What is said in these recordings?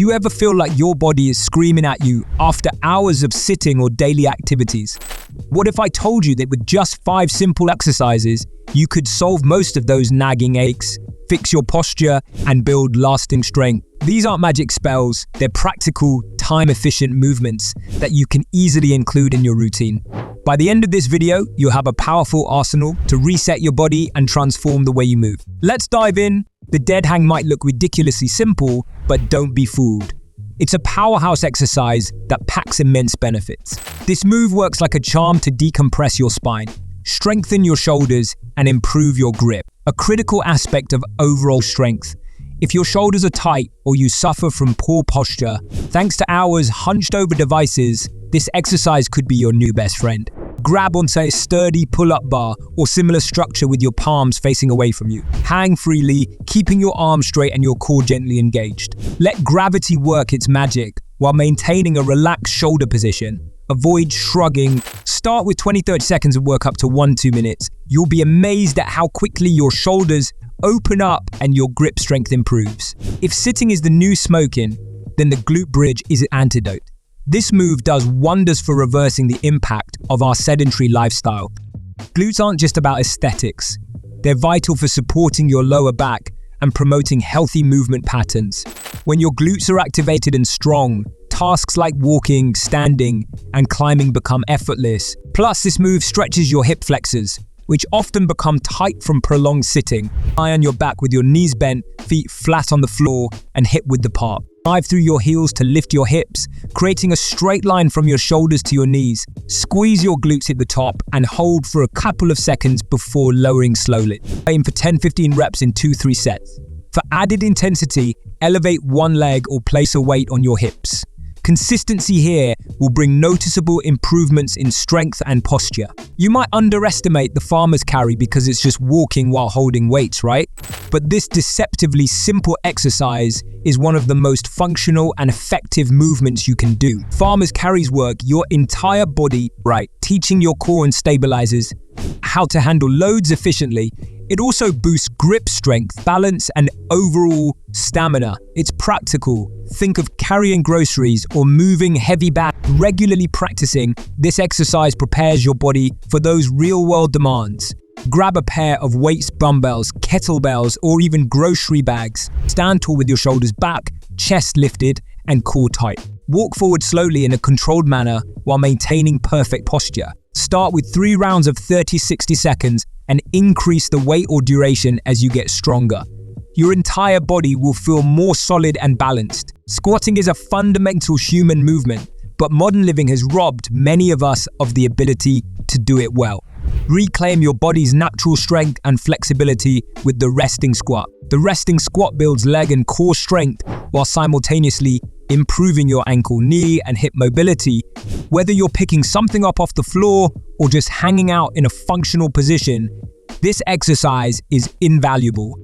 Do you ever feel like your body is screaming at you after hours of sitting or daily activities? What if I told you that with just 5 simple exercises, you could solve most of those nagging aches, fix your posture, and build lasting strength? These aren't magic spells, they're practical, time-efficient movements that you can easily include in your routine. By the end of this video, you'll have a powerful arsenal to reset your body and transform the way you move. Let's dive in. The dead hang might look ridiculously simple, but don't be fooled. It's a powerhouse exercise that packs immense benefits. This move works like a charm to decompress your spine, strengthen your shoulders, and improve your grip, a critical aspect of overall strength. If your shoulders are tight or you suffer from poor posture, thanks to hours hunched over devices, this exercise could be your new best friend. Grab onto a sturdy pull-up bar or similar structure with your palms facing away from you. Hang freely, keeping your arms straight and your core gently engaged. Let gravity work its magic while maintaining a relaxed shoulder position. Avoid shrugging. Start with 20-30 seconds and work up to 1-2 minutes. You'll be amazed at how quickly your shoulders open up and your grip strength improves. If sitting is the new smoking, then the glute bridge is an antidote. This move does wonders for reversing the impact of our sedentary lifestyle. Glutes aren't just about aesthetics. They're vital for supporting your lower back and promoting healthy movement patterns. When your glutes are activated and strong, tasks like walking, standing, and climbing become effortless. Plus, this move stretches your hip flexors, which often become tight from prolonged sitting. Lie on your back with your knees bent, feet flat on the floor, and hip width apart. Drive through your heels to lift your hips, creating a straight line from your shoulders to your knees. Squeeze your glutes at the top and hold for a couple of seconds before lowering slowly. Aim for 10-15 reps in 2-3 sets. For added intensity, elevate one leg or place a weight on your hips. Consistency here will bring noticeable improvements in strength and posture. You might underestimate the farmer's carry because it's just walking while holding weights, right? But this deceptively simple exercise is one of the most functional and effective movements you can do. Farmer's carries work your entire body, right? Teaching your core and stabilizers how to handle loads efficiently. It also boosts grip strength, balance, and overall stamina. It's practical. Think of carrying groceries or moving heavy bags. Regularly practicing this exercise prepares your body for those real-world demands. Grab a pair of weights, dumbbells, kettlebells, or even grocery bags. Stand tall with your shoulders back, chest lifted, and core tight. Walk forward slowly in a controlled manner while maintaining perfect posture. Start with 3 rounds of 30-60 seconds and increase the weight or duration as you get stronger. Your entire body will feel more solid and balanced. Squatting is a fundamental human movement, but modern living has robbed many of us of the ability to do it well. Reclaim your body's natural strength and flexibility with the resting squat. The resting squat builds leg and core strength while simultaneously improving your ankle, knee, and hip mobility. Whether you're picking something up off the floor or just hanging out in a functional position, this exercise is invaluable.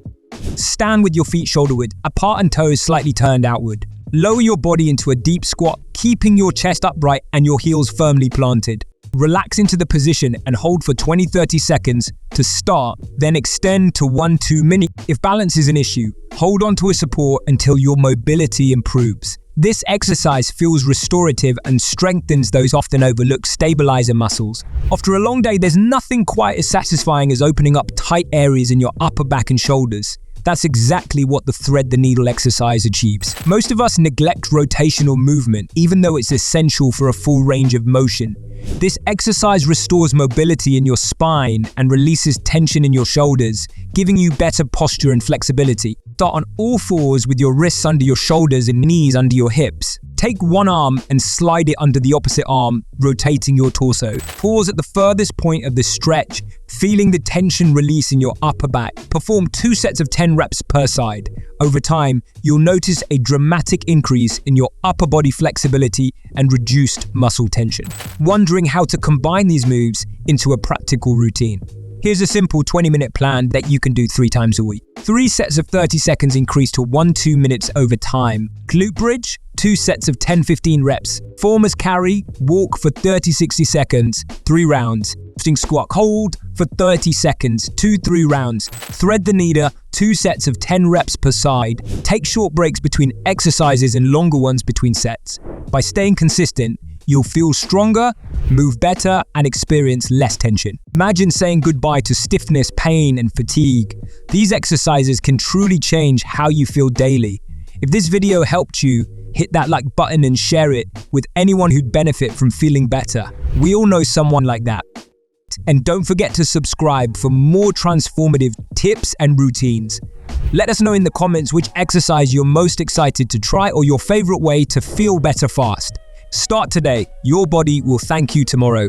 Stand with your feet shoulder width apart and toes slightly turned outward. Lower your body into a deep squat, keeping your chest upright and your heels firmly planted. Relax into the position and hold for 20-30 seconds to start, then extend to 1-2 minutes. If balance is an issue, hold on to a support until your mobility improves. This exercise feels restorative and strengthens those often overlooked stabilizer muscles. After a long day, there's nothing quite as satisfying as opening up tight areas in your upper back and shoulders. That's exactly what the thread the needle exercise achieves. Most of us neglect rotational movement, even though it's essential for a full range of motion. This exercise restores mobility in your spine and releases tension in your shoulders, giving you better posture and flexibility. Start on all fours with your wrists under your shoulders and knees under your hips. Take one arm and slide it under the opposite arm, rotating your torso. Pause at the furthest point of the stretch, feeling the tension release in your upper back. Perform 2 sets of 10 reps per side. Over time, you'll notice a dramatic increase in your upper body flexibility and reduced muscle tension. Wondering how to combine these moves into a practical routine? Here's a simple 20-minute plan that you can do 3 times a week. 3 sets of 30 seconds increase to 1-2 minutes over time. Glute bridge, 2 sets of 10-15 reps. Form as carry, walk for 30-60 seconds, 3 rounds. Lifting squat, hold for 30 seconds, 2-3 rounds. Thread the needle, 2 sets of 10 reps per side. Take short breaks between exercises and longer ones between sets. By staying consistent, you'll feel stronger, move better, and experience less tension. Imagine saying goodbye to stiffness, pain, and fatigue. These exercises can truly change how you feel daily. If this video helped you, hit that like button and share it with anyone who'd benefit from feeling better. We all know someone like that. And don't forget to subscribe for more transformative tips and routines. Let us know in the comments which exercise you're most excited to try or your favorite way to feel better fast. Start today. Your body will thank you tomorrow.